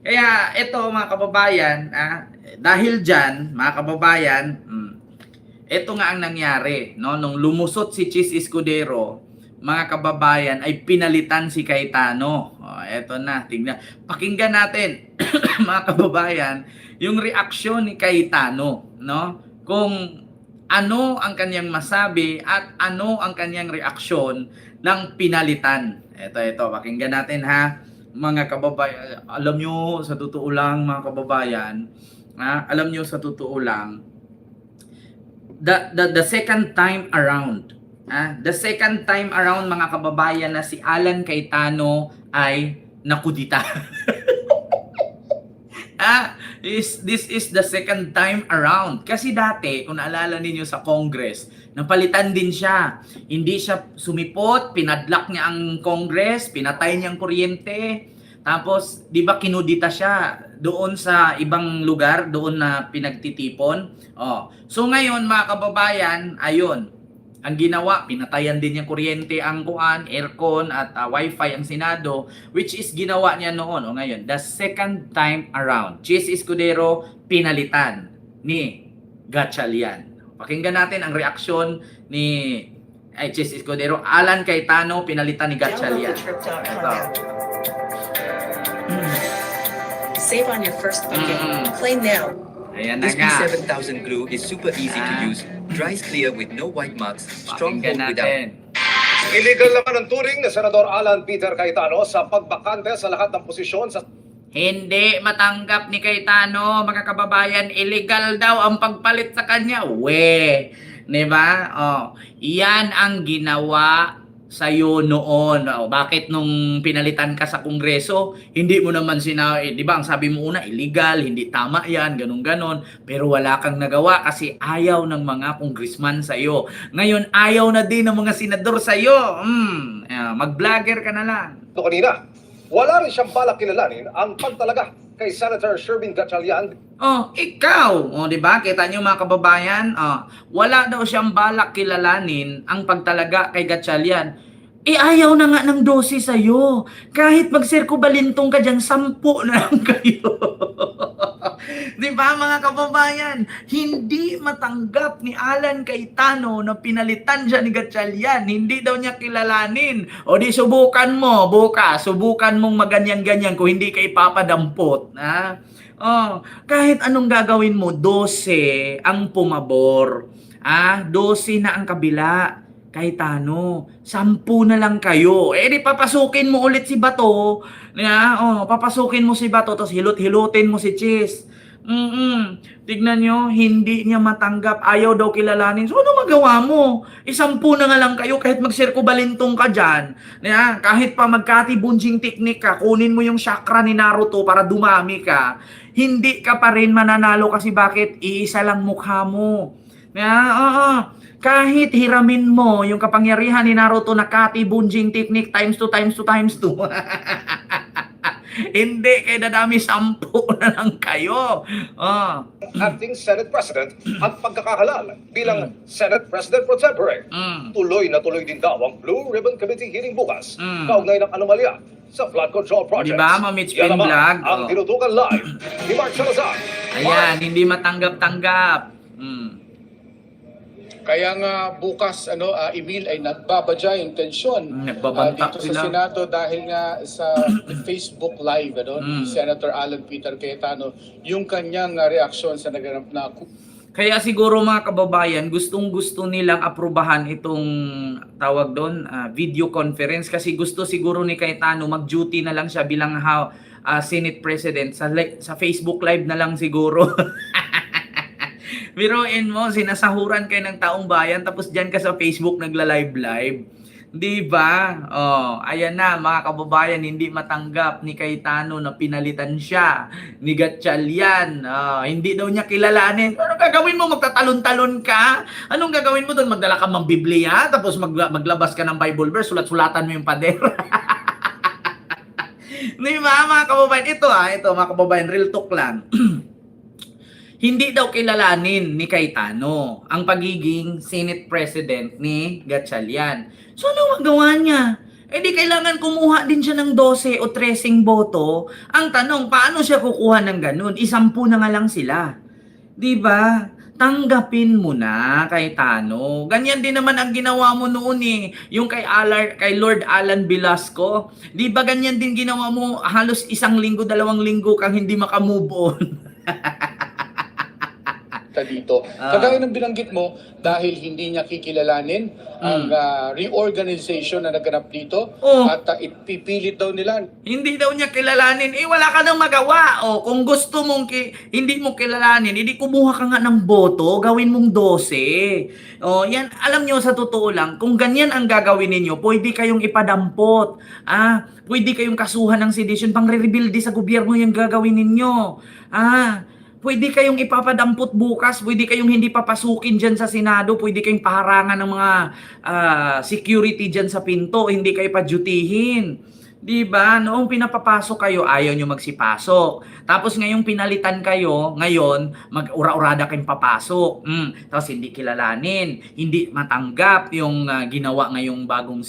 Kaya ito mga kababayan, dahil dyan, mga kababayan, ito nga ang nangyari, no? Nung lumusot si Chis Escudero, mga kababayan, ay pinalitan si Cayetano. Eto na, tingnan. Pakinggan natin, mga kababayan, yung reaksyon ni Cayetano, no? Kung ano ang kanyang masabi at ano ang kanyang reaksyon ng pinalitan. Ito, pakinggan natin ha. Mga kababayan, alam nyo, sa totoo lang, mga kababayan, alam nyo, sa totoo lang, the second time around, the second time around mga kababayan na si Alan Cayetano ay nakudita. This is the second time around. Kasi dati, kung naalala ninyo sa Congress, napalitan din siya. Hindi siya sumipot, pinadlock niya ang Congress, pinatay niya ang kuryente. Tapos, di ba kinudita siya doon sa ibang lugar, doon na pinagtitipon. So ngayon, mga kababayan, ayun, ang ginawa, pinatayan din yung kuryente ang aircon at wifi ang Senado, which is ginawa niya noon. O ngayon, the second time around, Chis Escudero pinalitan ni Gatchalian. Pakinggan natin ang reaksyon ni Chis Escudero. Alan Cayetano pinalitan ni Gatchalian. Save on your first booking. Play now. Ayan na This nga. P7000 glue is super easy to use, dries clear with no white marks, strong hold Pakinggan without. natin. Illegal naman ang turing ni Senador Alan Peter Cayetano sa pagbakante sa lahat ng posisyon sa Hindi matanggap ni Cayetano, mga kababayan, illegal daw ang pagpalit sa kanya. Diba? Iyan ang ginawa sa'yo noon. Bakit nung pinalitan ka sa Kongreso, hindi mo naman sinabi, di ba, ang sabi mo una, illegal, hindi tama yan, ganun-ganon. Pero wala kang nagawa kasi ayaw ng mga congressman sa'yo. Ngayon, ayaw na din ng mga senador sa'yo. Mag-vlogger ka na lang. kanina. Wala rin siyang balak kilalanin ang pagtalaga kay Senator Sherwin Gatchalian. Ikaw, di ba? Kita niyo mga kababayan, wala daw siyang balak kilalanin ang pagtalaga kay Gatchalian. Ayaw na nga ng dosis sa'yo. Kahit magsirkubalintong ka dyan, 10 na lang kayo. Di ba mga kababayan? Hindi matanggap ni Alan Cayetano na pinalitan siya ni Gatchalian. Hindi daw niya kilalanin. O di subukan mo, bukas. Subukan mong maganyan-ganyan kung hindi ka ipapadampot. Kahit anong gagawin mo, 12 ang pumabor. 12 na ang kabila. Cayetano, 10 na lang kayo. Di papasukin mo ulit si Bato. Papasukin mo si Bato, tapos hilot-hilutin mo si Chis. Tignan nyo, hindi niya matanggap. Ayaw daw kilalanin. So, ano magawa mo? 10 na nga lang kayo kahit magsirkubalintong ka dyan. Kahit pa magkati-bunjing technique ka, kunin mo yung chakra ni Naruto para dumami ka. Hindi ka pa rin mananalo kasi bakit? Iisa lang mukha mo. Kahit hiramin mo yung kapangyarihan ni Naruto na kati-bunjing technique times 2 times 2 times 2. Hindi, kaya dadami 10 na lang kayo. Acting Senate President at pagkakahalal bilang Senate President Pro Tempore. Tuloy na tuloy din daw ang Blue Ribbon Committee hearing bukas. Kaugnay ng anomalya sa flood control projects. Diba, Mamits Yan naman Vlog? ang tinutukan live ni Mark Salazar. Ayan, hindi matanggap-tanggap. Kaya nga bukas Emil ay nagbabadya yung tensyon Nagbabanta dito sila. sa Senado dahil nga sa Facebook Live ni Senator Alan Peter Cayetano yung kanyang reaksyon sa naganap na Kaya siguro mga kababayan, gustong-gusto nilang aprubahan itong tawag doon, video conference kasi gusto siguro ni Cayetano mag-duty na lang siya bilang Senate President sa Facebook Live na lang siguro. Biruin mo, sinasahuran kayo ng taong bayan tapos diyan ka sa Facebook nagla-live-live. Di ba? Ayan na mga kababayan, hindi matanggap ni Cayetano na pinalitan siya ni Gatchalian. Hindi daw niya kilalanin. Anong gagawin mo? Magtatalon-talon ka? Anong gagawin mo doon? Magdala ka ng Biblia tapos maglabas ka ng Bible verse, sulat-sulatan mo yung pader. Di ba mga kababayan? Ito mga kababayan, real talk lang. Hindi daw kilalanin ni Cayetano ang pagiging Senate President ni Gatchalian. So ano magawa niya? Eh di kailangan kumuha din siya ng 12 o 13 boto. Ang tanong, paano siya kukuha ng ganun? 10 na nga lang sila. 'Di ba? Tanggapin mo na, Cayetano. Ganyan din naman ang ginawa mo noon eh. Yung kay Lord Alan Velasco. 'Di ba ganyan din ginawa mo halos 1 linggo, 2 linggo kang hindi makamove on. Dito. Kagaya ng binanggit mo, dahil hindi niya kikilalanin ang reorganization na naganap dito at ipipilit daw nila. Hindi daw niya kilalanin. Eh, wala ka nang magawa. O, kung gusto mong hindi mo kilalanin, hindi kumuha ka nga ng boto, gawin mong 12. O, yan, alam niyo sa totoo lang, kung ganyan ang gagawin ninyo, pwede kayong ipadampot. Pwede kayong kasuhan ng sedition, pang re-rebuild sa gobyerno yung gagawin ninyo. Pwede kayong ipapadampot bukas, pwede kayong hindi papasukin dyan sa Senado, pwede kayong paharangan ng mga security dyan sa pinto, hindi kayo padyutihin. Diba? Noong pinapapasok kayo, ayaw nyo magsipasok. Tapos ngayong pinalitan kayo, ngayon, mag-ura-urada kayong papasok. Tapos hindi kilalanin, hindi matanggap yung ginawa ngayong bagong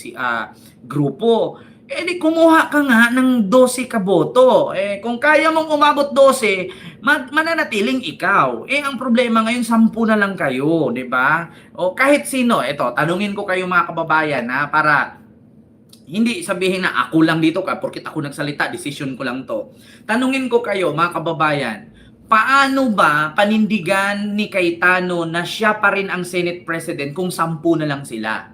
grupo. Eh di kumuha ka nga ng 12 ka boto. Eh kung kaya mong umabot 12, mananatiling ikaw. Eh ang problema ngayon 10 na lang kayo, 'di ba? O kahit sino, eto, tanungin ko kayo mga kababayan para hindi sabihin na ako lang dito porket ako nagsalita, decision ko lang 'to. Tanungin ko kayo mga kababayan, paano ba panindigan ni Cayetano na siya pa rin ang Senate President kung 10 na lang sila?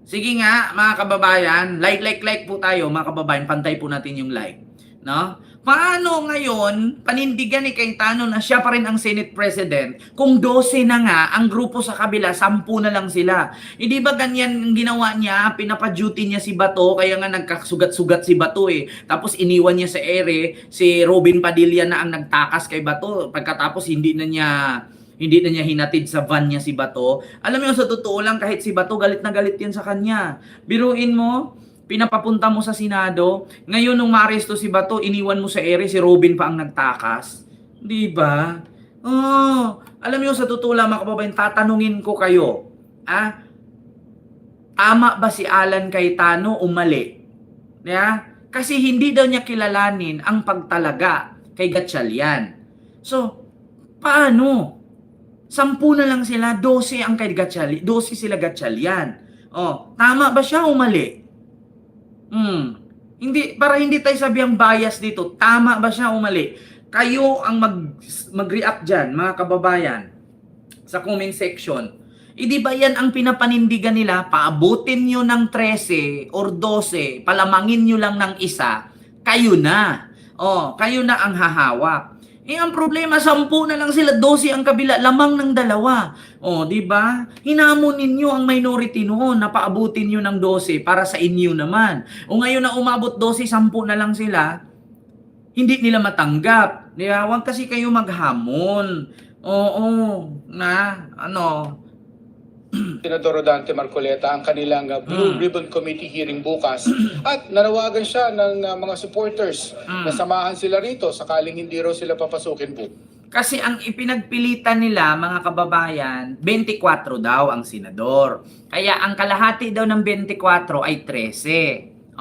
Sige nga, mga kababayan, like po tayo, mga kababayan, pantay po natin yung like. No? Paano ngayon panindigan ni Cayetano na siya pa rin ang Senate President kung 12 na nga ang grupo sa kabila, 10 na lang sila? Hindi ba ganyan ang ginawa niya? Pinapa-duty niya si Bato, kaya nga nagkasugat-sugat si Bato eh. Tapos iniwan niya sa ere, si Robin Padilla na ang nagtakas kay Bato. Pagkatapos hindi na niya hinatid sa van niya si Bato. Alam mo, sa totoo lang, kahit si Bato, galit na galit yan sa kanya. Biruin mo, pinapapunta mo sa Senado, ngayon nung maaresto si Bato, iniwan mo sa ere, si Robin pa ang nagtakas. Di ba? Alam mo, sa totoo lang, mga kababayan, tatanungin ko kayo, tama ba si Alan Cayetano o mali? Yeah? Kasi hindi daw niya kilalanin ang pagtalaga kay Gatchalian. So, paano? 10 na lang sila, 12 ang kay Gatchalian, 12 sila Gatchalian. Tama ba siya o mali? Hindi, para hindi tayo sabihang bias dito, tama ba siya o mali? Kayo ang mag-react dyan, mga kababayan, sa comment section. Di ba yan ang pinapanindigan nila, paabutin nyo ng 13 or 12, palamangin nyo lang ng isa, kayo na. Kayo na ang hahawak. Ang problema, 10 na lang sila, 12 ang kabila, lamang ng 2. Di ba? Hinamon ninyo ang minority noon na paabutin nyo ng 12 para sa inyo naman. Ngayon na umabot 12, 10 na lang sila, hindi nila matanggap. Di ba? Huwag kasi kayo maghamon. Senador Rodante Marcoleta ang kanilang Blue Ribbon Committee hearing bukas at nanawagan siya ng mga supporters na samahan sila rito sakaling hindi raw sila papasukin po. Kasi ang ipinagpilitan nila, mga kababayan, 24 daw ang senador. Kaya ang kalahati daw ng 24 ay 13.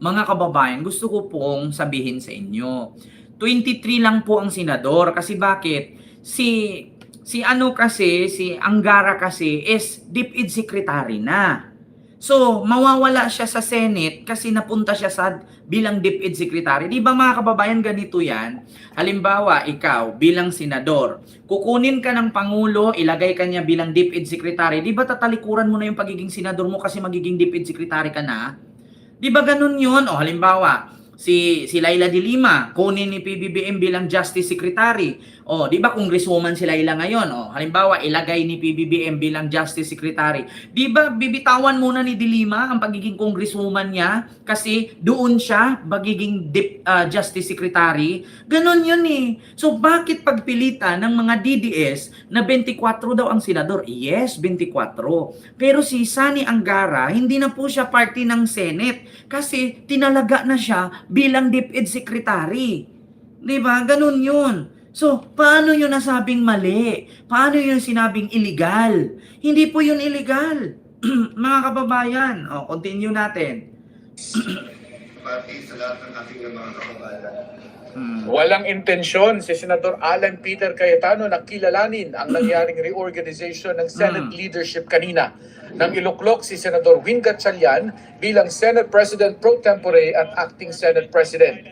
Mga kababayan, gusto ko pong sabihin sa inyo, 23 lang po ang senador. Kasi bakit? Si Angara kasi is DepEd Secretary na. So, mawawala siya sa Senate kasi napunta siya bilang DepEd Secretary. Di ba mga kababayan, ganito yan? Halimbawa, ikaw bilang senador, kukunin ka ng Pangulo, ilagay ka niya bilang DepEd Secretary. Di ba tatalikuran mo na yung pagiging senador mo kasi magiging DepEd Secretary ka na? Di ba ganun yun? Halimbawa, si Laila de Lima, kunin ni PBBM bilang Justice Secretary. Di ba congresswoman si Laila ngayon? Halimbawa, ilagay ni PBBM bilang Justice Secretary. Di ba bibitawan muna ni de Lima ang pagiging congresswoman niya kasi doon siya magiging Justice Secretary? Ganon yun eh. So bakit pagpilitan ng mga DDS na 24 daw ang senador? Yes, 24. Pero si Sani Angara, hindi na po siya party ng Senate kasi tinalaga na siya bilang DepEd Secretary. Di ba? Ganun yun. So, paano yun nasabing mali? Paano yun sinabing illegal? Hindi po yun illegal. Mga kababayan, continue natin. pati sa lahat ng ating mga kababayan. Walang intensyon si Senador Alan Peter Cayetano na kilalanin ang nangyaring reorganization ng Senate leadership kanina nang iluklok si Senador Win Gatchalian bilang Senate President Pro Tempore at Acting Senate President.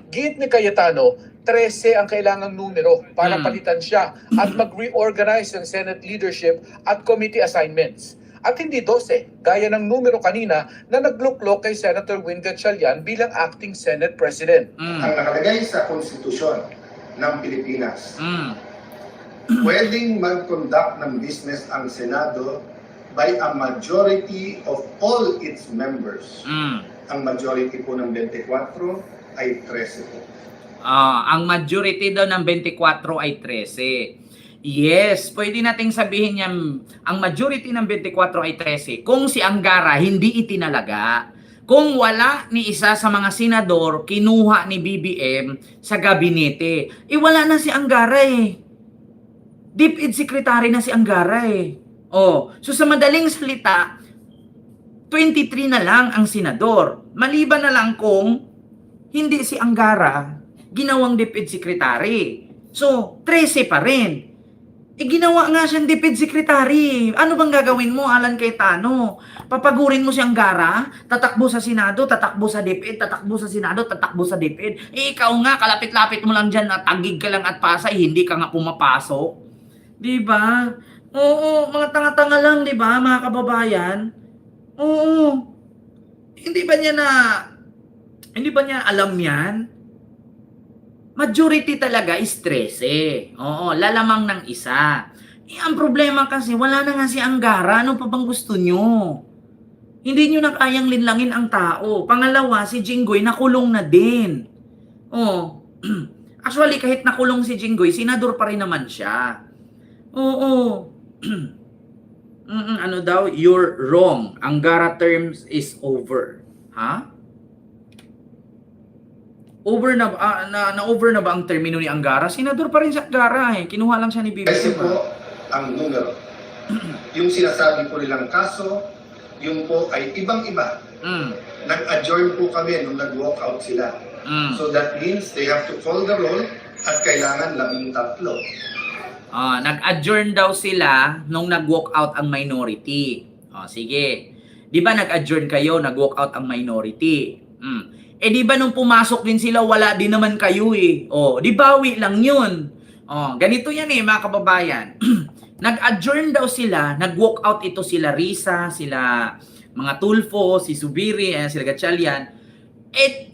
Git ni Cayetano, 13 ang kailangang numero para palitan siya at mag-reorganize ng Senate leadership at committee assignments. At hindi 12, gaya ng numero kanina na nagluklok kay Senator Win Gatchalian bilang Acting Senate President. Ang nakalagay sa konstitusyon ng Pilipinas, pwedeng mag-conduct ng business ang Senado by a majority of all its members. Ang majority po ng 24 ay 13 po. Ang majority daw ng 24 ay 13. Yes, pwede nating sabihin yan, ang majority ng 24 ay 13 kung si Angara hindi itinalaga. Kung wala ni isa sa mga senador kinuha ni BBM sa gabinete. Wala na si Angara eh. DepEd Secretary na si Angara eh. So sa madaling salita, 23 na lang ang senador. Maliban na lang kung hindi si Angara ginawang DepEd Secretary. So, 13 pa rin. Ginawa nga siyang DepEd Secretary. Ano bang gagawin mo, Alan Cayetano? Papagurin mo si Angara? Tatakbo sa Senado, tatakbo sa DepEd, tatakbo sa Senado, tatakbo sa DepEd. Ikaw nga, kalapit-lapit mo lang dyan at tagig ka lang at Pasay, hindi ka nga pumapasok. Diba? Oo, mga tanga-tanga lang, diba, mga kababayan? Oo. Hindi ba niya alam yan? Majority talaga is 13. Oo, lalamang ng isa. Ang problema kasi, wala na nga si Angara. Ano pa bang gusto nyo? Hindi nyo na kayang linlangin ang tao. Pangalawa, si Jinggoy nakulong na din. Actually, kahit nakulong si Jinggoy, senador pa rin naman siya. Oo. Ano daw? You're wrong. Angara terms is over. Ha? Over na over na ba ang termino ni Angara? Senador pa rin si Angara eh. Kinuha lang siya ni BBM. Kasi po, ang numero, yung sinasabi po nilang kaso, yung po ay ibang-iba. Nag-adjourn po kami nung nag-walk out sila. So that means they have to call the roll at kailangan 13. Nag-adjourn daw sila nung nag-walk out ang minority. Sige. Di ba nag-adjourn kayo, nag-walk out ang minority? Di ba nung pumasok din sila, wala din naman kayo eh. Di bawi lang yun. Ganito yan eh, mga kababayan. Nag-adjourn daw sila, nag-walk out ito sila Risa, sila mga Tulfo, si Subiri, sila Gatchalian.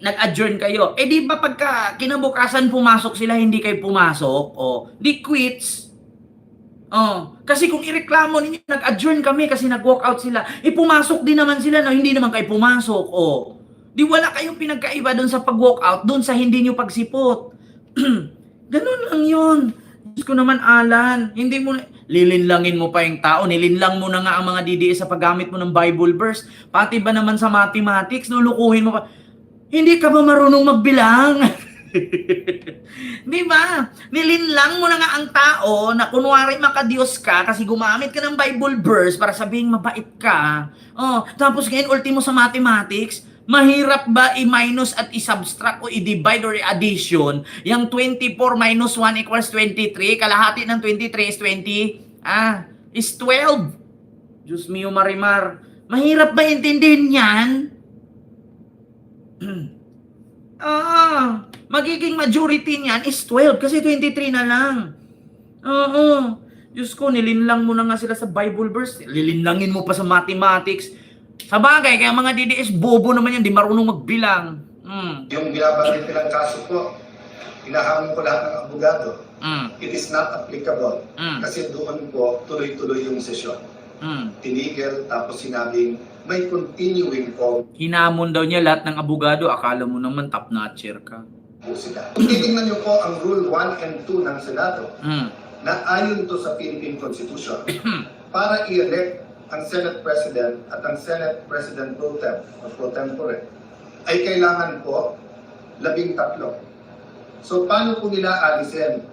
Nag-adjourn kayo. Di ba pagka kinabukasan pumasok sila, hindi kayo pumasok? Di quits. Kasi kung ireklamo ninyo, nag-adjourn kami kasi nag-walk out sila. Pumasok din naman sila na hindi naman kayo pumasok. Di wala kayong pinagkaiba doon sa pag-walk out, doon sa hindi nyo pagsipot. Ganun lang yun. Diyos ko naman, Alan, hindi mo lilinlangin mo pa yung tao. Nilinlang mo na nga ang mga DDS sa paggamit mo ng Bible verse. Pati ba naman sa mathematics, lulukuhin mo pa. Hindi ka ba marunong magbilang? Di ba? Nilinlang mo na nga ang tao na kunwari makadiyos ka kasi gumamit ka ng Bible verse para sabihing mabait ka. Tapos ngayon, ultimo sa mathematics, mahirap ba i-minus at i-subtract o i-divide or i-addition? Yung 24 minus 1 equals 23. Kalahati ng 23 is 20. Is 12. Diyos mio Marimar. Mahirap ba intindihin yan? Magiging majority niyan is 12 kasi 23 na lang. Diyos ko, nilinlang mo na nga sila sa Bible verse. Lilinlangin mo pa sa mathematics. Sa bagay, kaya mga DDS, bobo naman yan, di marunong magbilang. Yung binabanggit nilang kaso po, hinahamon ko lahat ng abogado. It is not applicable. Kasi doon po, tuloy-tuloy yung sesyon. Tinigil, tapos sinabing, may continuing po Hinamon daw niya lahat ng abogado. Akala mo naman top-notcher ka. sila. Kung titingnan niyo po ang Rule 1 and 2 ng Senado, na ayon to sa Philippine Constitution, para i-elect ang Senate President at ang Senate President Pro Tempore, ay kailangan po 13. So paano po nila alisin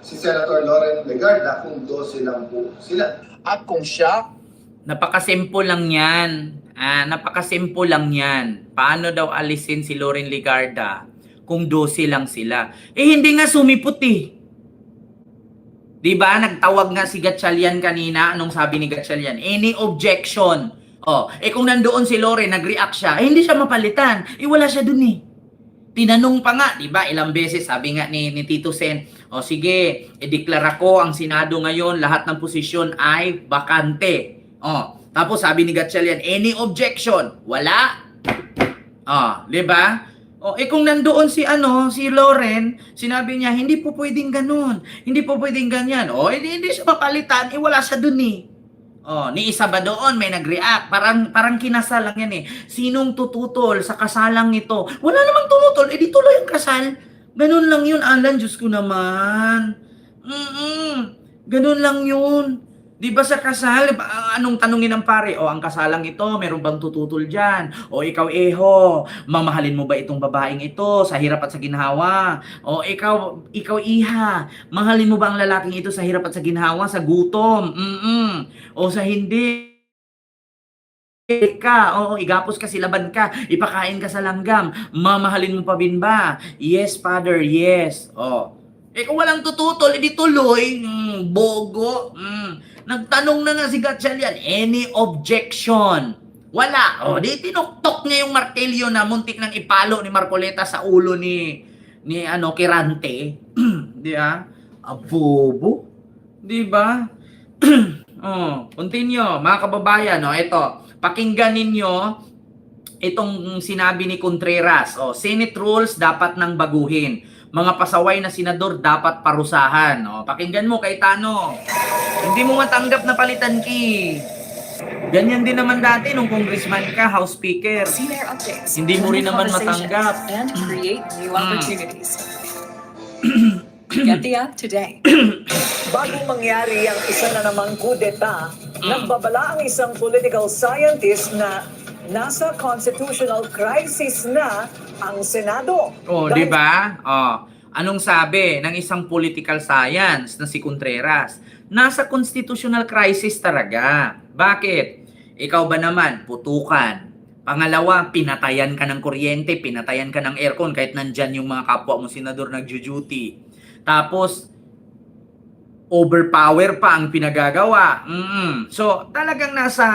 si Senator Loren Legarda kung 12 lang po sila? At kung siya, Napakasimple lang yan. Napakasimple lang yan. Paano daw alisin si Loren Legarda kung 12 lang sila? Hindi nga sumipot eh. Diba? Nagtawag nga si Gatchalian kanina. Anong sabi ni Gatchalian? Any objection? Kung nandoon si Loren, nag-react siya, hindi siya mapalitan. Wala siya dun eh. Tinanong pa nga, diba? Ilang beses, sabi nga ni Tito Sen, sige, ideklara ko ang Senado ngayon, lahat ng posisyon ay bakante. Tapos sabi ni Gatchalian, any objection? Wala. Diba? Kung nandoon si Loren, sinabi niya, hindi po pwedeng ganun. Hindi po pwedeng ganyan. Hindi siya mapalitan, wala siya dun eh. Ni isa ba doon may nag-react? Parang kinasal lang yan eh. Sinong tututol sa kasalang nito? Wala namang tumutol, di tuloy ang kasal. Ganun lang yun, Alan, Diyos ko naman. Ganun lang yun. Di ba sa kasal, anong tanungin ng pare? Ang kasalang ito, meron bang tututol dyan? Ikaw, Eho, mamahalin mo ba itong babaeng ito sa hirap at sa ginhawa? Ikaw, Iha, mahalin mo ba ang lalaking ito sa hirap at sa ginhawa, sa gutom? Sa hindi? Igapos ka, silaban ka, ipakain ka sa langgam, mamahalin mo pa bin ba? Yes, Father, yes. Kung walang tututol, edi tuloy, bogo. Nagtanong na nga si Gatchalian, any objection? Wala. Di tinuktok niya yung martelyo na muntik nang ipalo ni Marcoleta sa ulo ni Kirante. Di ba? Abobo. Di ba? Continue, mga kababayan. Ito, pakinggan ninyo itong sinabi ni Contreras. Senate rules dapat nang baguhin. Mga pasaway na senador dapat parusahan. Pakinggan mo kay Tano. Hindi mo matanggap na palitan ki. Ganyan din naman dati nung congressman ka, House Speaker. Hindi mo rin naman matanggap. And create new opportunities. Get the app today. Bago mangyari ang isa na namang kudeta, nagbabala ang isang political scientist na nasa constitutional crisis na ang Senado. Di ba? Anong sabi ng isang political science na si Contreras? Nasa constitutional crisis talaga. Bakit? Ikaw ba naman, putukan. Pangalawa, pinatayan ka ng kuryente, pinatayan ka ng aircon kahit nandyan yung mga kapwa mo senador nag-duty. Tapos, overpower pa ang pinagagawa. So, talagang nasa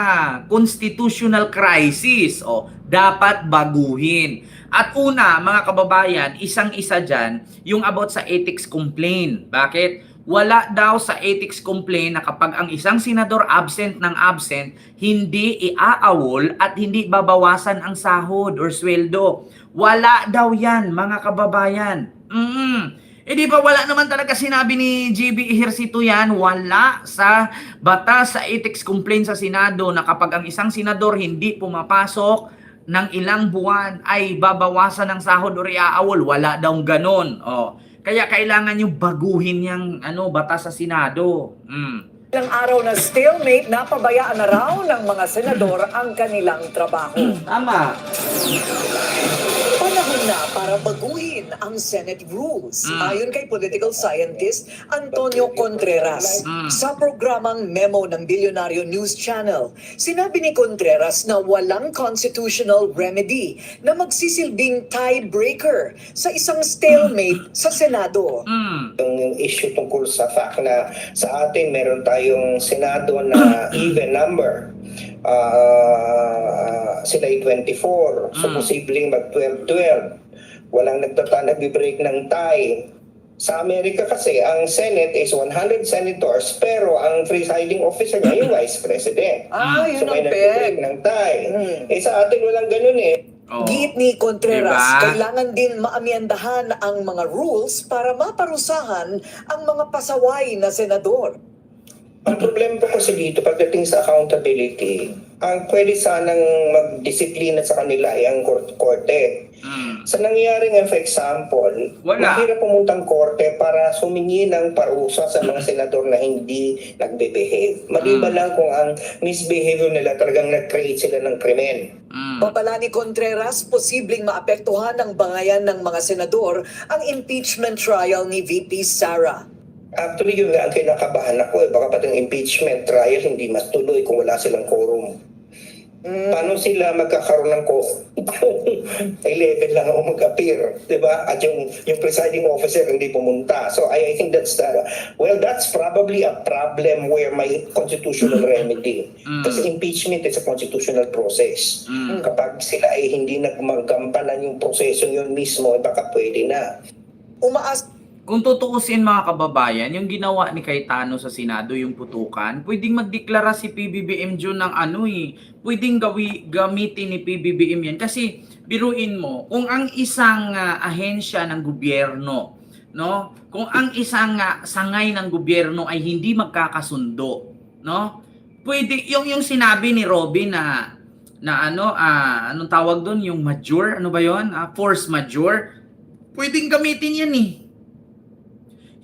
constitutional crisis. Dapat baguhin. At una, mga kababayan, isang-isa dyan, yung about sa ethics complaint. Bakit? Wala daw sa ethics complaint na kapag ang isang senador absent ng absent, hindi iaawol at hindi babawasan ang sahod or sweldo. Wala daw yan, mga kababayan. Di ba wala naman talaga sinabi ni GB Ejercito yan? Wala sa batas sa ethics complaint sa Senado na kapag ang isang senador hindi pumapasok ng ilang buwan ay babawasan ng sahod o iaawol. Wala daw ganon. Kaya kailangan nyo baguhin yung batas sa Senado. Ilang araw na stalemate, napabayaan na raw ng mga senador ang kanilang trabaho. Tama. Panahon na para baguhin ang Senate rules. Ayon kay political scientist Antonio Contreras. Sa programang Memo ng Bilyonaryo News Channel, sinabi ni Contreras na walang constitutional remedy na magsisilbing tiebreaker sa isang stalemate sa Senado. Yung issue tungkol sa fact na sa atin meron tayong Senado na even number. Sila ay 24, so posibleng mag 12-12. Walang nagbi-break ng tie. Sa Amerika kasi, ang Senate is 100 senators, pero ang presiding officer niya yung Vice President. Yun So may ang nagbi-break peg. ng tie. Sa atin walang ganun eh. Giit ni Contreras, Diba? kailangan din maamyandahan ang mga rules para maparusahan ang mga pasaway na senador. Ang problema po kasi dito, pagdating sa accountability, ang pwede sanang magdisiplina sa kanila ay ang korte. Sa nangyaring for example, Wala. mahirap pumuntang korte para sumingi ng parusa sa mga senador na hindi nagbe-behave. Maliban lang kung ang misbehavior nila talagang nag-create sila ng krimen. Babala ni Contreras, posibleng maapektuhan ng bangayan ng mga senador ang impeachment trial ni VP Sara. Actually, yun nga ang kinakabahan ako. Baka pati ang impeachment trial hindi matuloy kung wala silang quorum. Paano sila magkakaroon ng ay level lang ako mag-appear, di ba? At yung presiding officer hindi pumunta. So I think that's that's probably a problem where may constitutional remedy. Kasi impeachment is a constitutional process. Kapag sila ay hindi nagmagampanan yung proseso yun mismo, baka pwede na. Kung tutuusin mga kababayan, yung ginawa ni Cayetano sa Senado, yung putukan, pwedeng magdeklara si PBBM dyan ng pwedeng gamitin ni PBBM yan. Kasi biruin mo, kung ang isang ahensya ng gobyerno, no? Kung ang isang sangay ng gobyerno ay hindi magkakasundo, no? Pwede yung sinabi ni Robin anong tawag doon, yung majeure, ano ba 'yon? Force majeure. Pwedeng gamitin yan eh.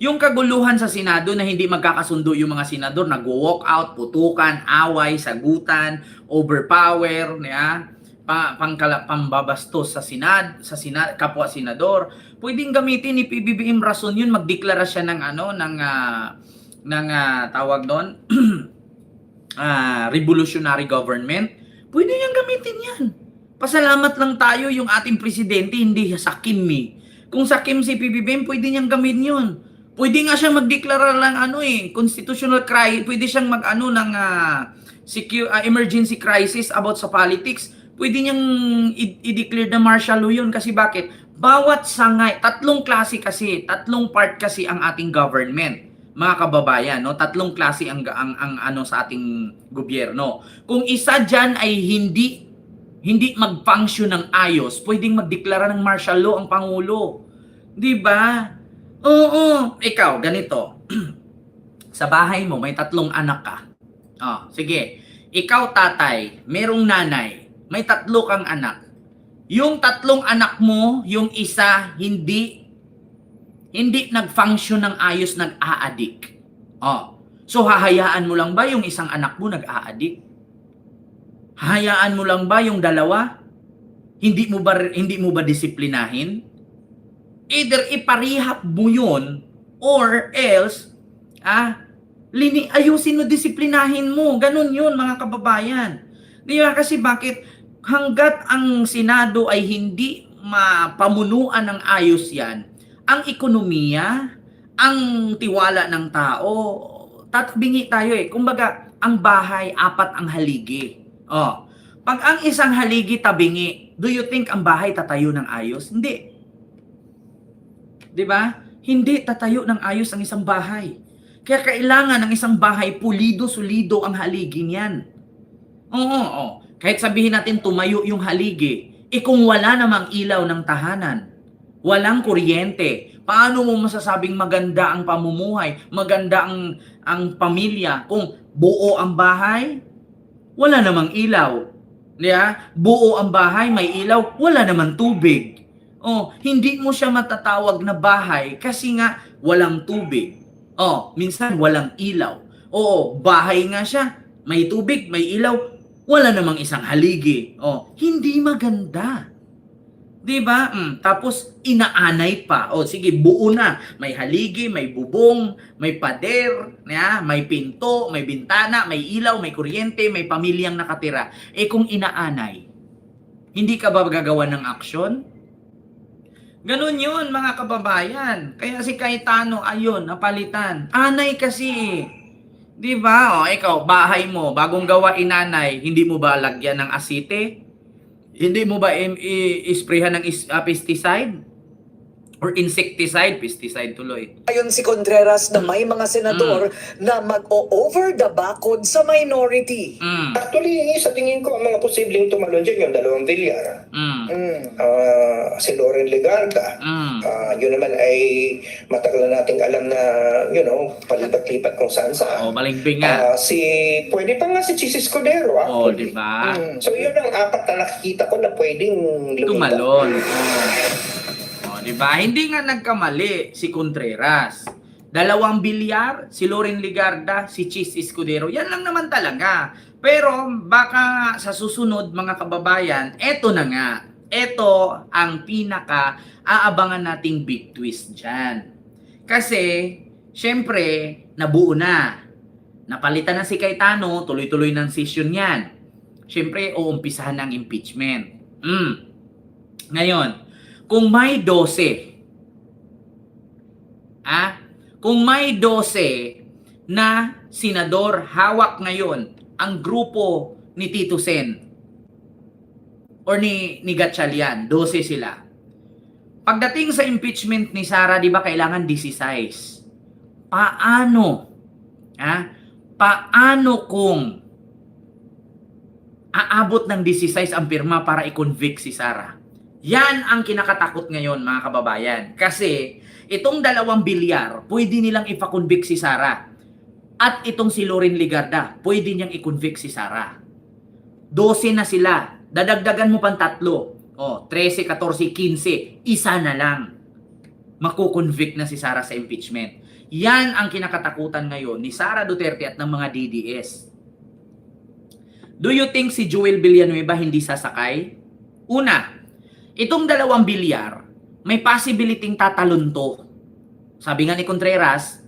Yung kaguluhan sa Senado na hindi magkakasundo yung mga senador, nag-walk out, putukan, away, sagutan, overpower, pambabastos sa kapwa senador. Pwedeng gamitin ni PBBM rason yun, magdeklara siya ng tawag doon, revolutionary government. Pwede niyang gamitin yan. Pasalamat lang tayo yung ating presidente hindi sakim eh. Kung sakim si PBBM, pwede niyang gamitin yun. Pwede nga siyang magdeklara lang constitutional crisis, pwede siyang ng emergency crisis about sa politics. Pwede niyang i-declare na martial law yun kasi bakit? Bawat sangay, tatlong part kasi ang ating government. Mga kababayan, no? Tatlong klase ang sa ating gobyerno. Kung isa diyan ay hindi mag-function ng ayos, pwedeng magdeklara ng martial law ang pangulo. 'Di ba? Oo, ikaw, ganito. Sa bahay mo, may 3 anak ka. Sige. Ikaw, tatay, merong nanay, may 3 kang anak. Yung 3 anak mo, yung isa, hindi nag-function ng ayos, nag-a-addict. So, hahayaan mo lang ba yung isang anak mo nag-a-addict? Hahayaan mo lang ba yung 2? Hindi mo ba disiplinahin? Either iparehab mo yun or else ayusin mo, disiplinahin mo. Ganun yun mga kababayan. Di ba? Kasi bakit? Hanggat ang Senado ay hindi mapamunuan ng ayos yan, ang ekonomiya, ang tiwala ng tao, tatabingi tayo eh. Kumbaga, ang bahay, 4 ang haligi. Pag ang isang haligi tabingi, do you think ang bahay tatayo ng ayos? Hindi. 'Di ba? Hindi tatayo ng ayos ang isang bahay. Kaya kailangan ng isang bahay pulido, solido ang haligi niyan. Oo. Kahit sabihin natin tumayo yung haligi, kung wala namang ilaw ng tahanan, walang kuryente, paano mo masasabing maganda ang pamumuhay, maganda ang pamilya kung buo ang bahay, wala namang ilaw? Diba? Buo ang bahay, may ilaw, wala namang tubig. Hindi mo siya matatawag na bahay kasi nga walang tubig. Minsan walang ilaw. Bahay nga siya, may tubig, may ilaw, wala namang isang haligi. Hindi maganda. 'Di ba? Tapos inaanay pa. Sige, buo na. May haligi, may bubong, may pader, may pinto, may bintana, may ilaw, may kuryente, may pamilyang nakatira. Kung inaanay, hindi ka ba gagawa ng aksyon? Ganun yun mga kababayan. Kaya si Cayetano, ayun, napalitan. Anay kasi. Di ba? Ikaw, bahay mo, bagong gawa inanay, hindi mo ba lagyan ng asite? Hindi mo ba isprayhan ng pesticide? Or insecticide? Pesticide tuloy. Ayon si Contreras na may mga senador na mag-o-over the backod sa minority. Actually, sa tingin ko, ang mga posibleng tumalon dyan, yung 2 Villar. Si Loren Legarda. Yun naman ay matagal na nating alam na, palipat-lipat kung saan-saan. Balimbing nga. Pwede pa nga si Chis Escudero. Di ba? So yun ang 4 na nakikita ko na pwedeng tumalon. Diba? Hindi nga nagkamali si Contreras. 2 Villar, si Loren Legarda, si Chis Escudero. Yan lang naman talaga. Pero baka sa susunod mga kababayan, eto na nga. Eto ang pinaka-aabangan nating big twist dyan. Kasi, syempre, nabuo na. Napalitan na si Cayetano, tuloy-tuloy ng session yan. Siyempre, uumpisahan ng impeachment. Ngayon, kung may 12, kung may 12 na senador hawak ngayon ang grupo ni Tito Sen or ni Gatchalian, 12 sila. Pagdating sa impeachment ni Sara, di ba kailangan 16? Paano? Paano kung aabot ng 16 ang pirma para i-convict si Sara? Yan ang kinakatakot ngayon, mga kababayan. Kasi itong 2 bilyar, pwede nilang ipa-convict si Sara. At itong si Loren Legarda, pwede niyang i-convict si Sara. 12 na sila. Dadagdagan mo pang 3. 13, 14, 15. Isa na lang. Makukonvict na si Sara sa impeachment. Yan ang kinakatakutan ngayon ni Sara Duterte at ng mga DDS. Do you think si Joel Villanueva hindi sasakay? Una, itong 2 bilyar, may possibility tatalon to. Sabi nga ni Contreras,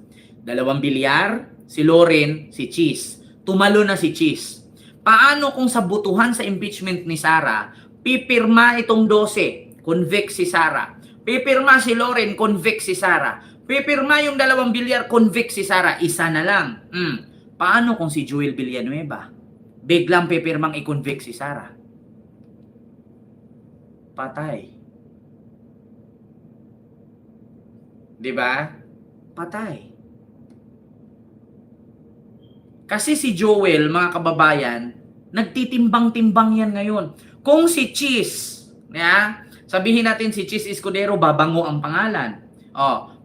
2 bilyar, si Loren, si Cheese. Tumalo na si Cheese. Paano kung sa butuhan sa impeachment ni Sara, pipirma itong 12, convict si Sara. Pipirma si Loren, convict si Sara. Pipirma yung 2 bilyar, convict si Sara. Isa na lang. Paano kung si Joel Villanueva biglang pipirmang i-convict si Sara? Patay. Diba? Patay. Kasi si Joel, mga kababayan, nagtitimbang-timbang yan ngayon. Kung si Cheese, sabihin natin si Cheese Escudero, babango ang pangalan.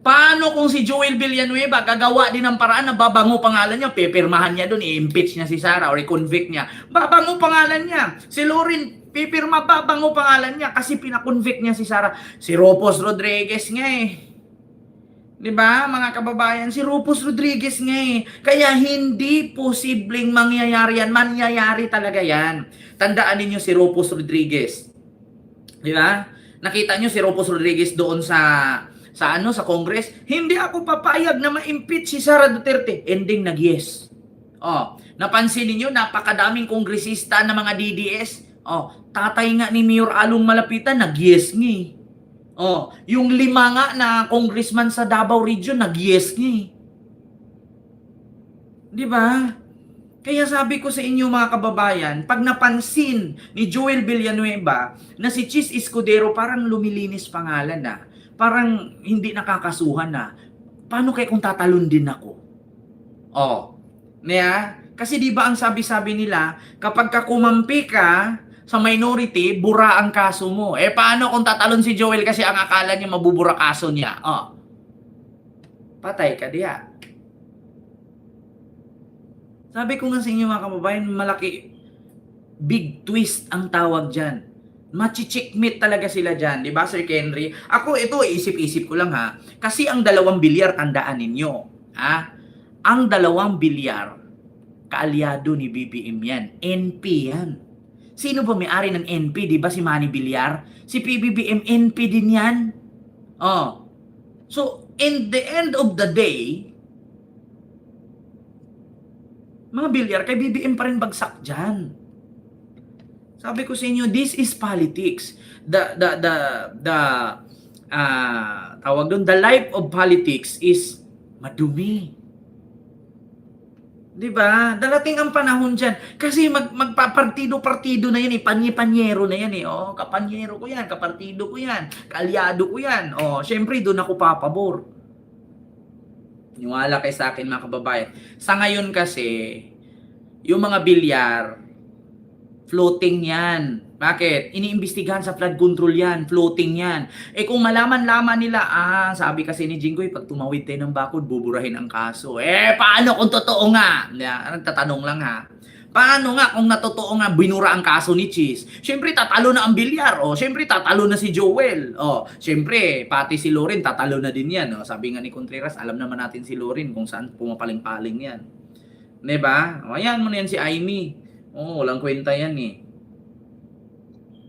Paano kung si Joel Villanueva gagawa din ng paraan na babango pangalan niya, pipirmahan niya doon, i-impeach niya si Sara or i-convict niya. Babango pangalan niya. Si Loren, pipirma, babango pangalan niya kasi pinakonvict niya si Sara. Si Ropos Rodriguez nga Diba, mga kababayan? Si Ropos Rodriguez nga Kaya hindi posibleng mangyayari yan. Mangyayari talaga yan. Tandaan ninyo si Ropos Rodriguez. Diba? Nakita nyo si Ropos Rodriguez doon sa Congress. Hindi ako papayag na ma-impeach si Sara Duterte. Ending nag-yes. Napansin niyo napakadaming kongresista na mga DDS. Tatay nga ni Mayor Along Malapitan, nag-yes nga yung 5 nga na congressman sa Davao Region, nag-yes nga Diba? Kaya sabi ko sa inyo, mga kababayan, pag napansin ni Joel Villanueva na si Cheese Escudero parang lumilinis pangalan na, parang hindi nakakasuhan na, paano kaya kung tatalon din ako? Kasi di ba ang sabi-sabi nila, kapag kumampi ka sa minority, bura ang kaso mo. Paano kung tatalon si Joel kasi ang akala niya mabubura kaso niya? Patay ka diya. Sabi ko nga sa inyo, mga kababayan, malaki, big twist ang tawag dyan. Machi-checkmate talaga sila dyan. Diba, Sir Henry? Ako, ito, isip-isip ko lang Kasi ang 2 bilyar, tandaan ninyo. Ang 2 bilyar, kaalyado ni BBM yan. NP yan. Sino ba may-ari ng NP? Di ba si Manny Villar? Si PBBM, NP din yan. So, in the end of the day, mga Villar, kay BBM pa rin bagsak dyan. Sabi ko sa inyo, this is politics. The life of politics is madumi. Diba? Darating ang panahon dyan. Kasi magpapartido-partido na yan Panye-panyero na yan kapanyero ko yan, kapartido ko yan, kaalyado ko yan. Syempre doon ako papabor. Niwala kayo sa akin, mga kababayan. Sa ngayon kasi, yung mga bilyar, floating yan. Bakit? Iniimbestigahan sa flood control yan. Floating yan. Kung malaman-laman nila, sabi kasi ni Jinggoy, pag tumawid tayo ng bakod, buburahin ang kaso. Paano kung totoo nga? Tatanong lang Paano nga kung natotoo nga binura ang kaso ni Cheese? Siyempre, tatalo na ang bilyar. Siyempre, tatalo na si Joel. Siyempre, pati si Loren, tatalo na din yan. Sabi nga ni Contreras, alam naman natin si Loren kung saan pumapaling-paling yan. Diba? Ayan mo na yan si Amy. Walang kwenta yan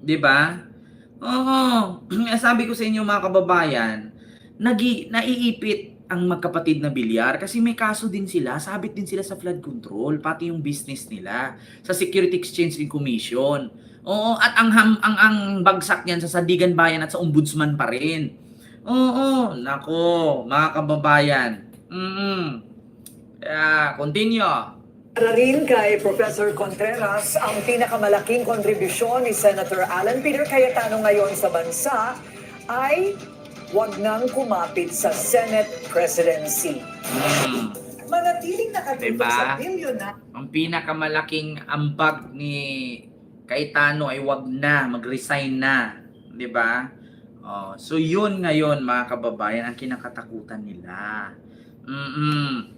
Diba? Sabi ko sa inyo, mga kababayan, naiipit ang magkapatid na Bilyar kasi may kaso din sila, sabit din sila sa flood control, pati yung business nila sa Security Exchange and Commission. Oo, at ang bagsak niyan sa Sandigan Bayan at sa Ombudsman pa rin. Oo, nako, mga kababayan. Kaya, continue. Para rin kay Professor Contreras, ang pinakamalaking kontribusyon ni Senator Alan Peter Cayetano ngayon sa bansa ay wag nang kumapit sa Senate presidency. Manatiling nakatutok Diba? sa bilyon na Ang pinakamalaking ambag ni Cayetano ay wag na, mag-resign na. 'Di ba? Oh, so yun ngayon mga kababayan ang kinakatakutan nila. Ngunit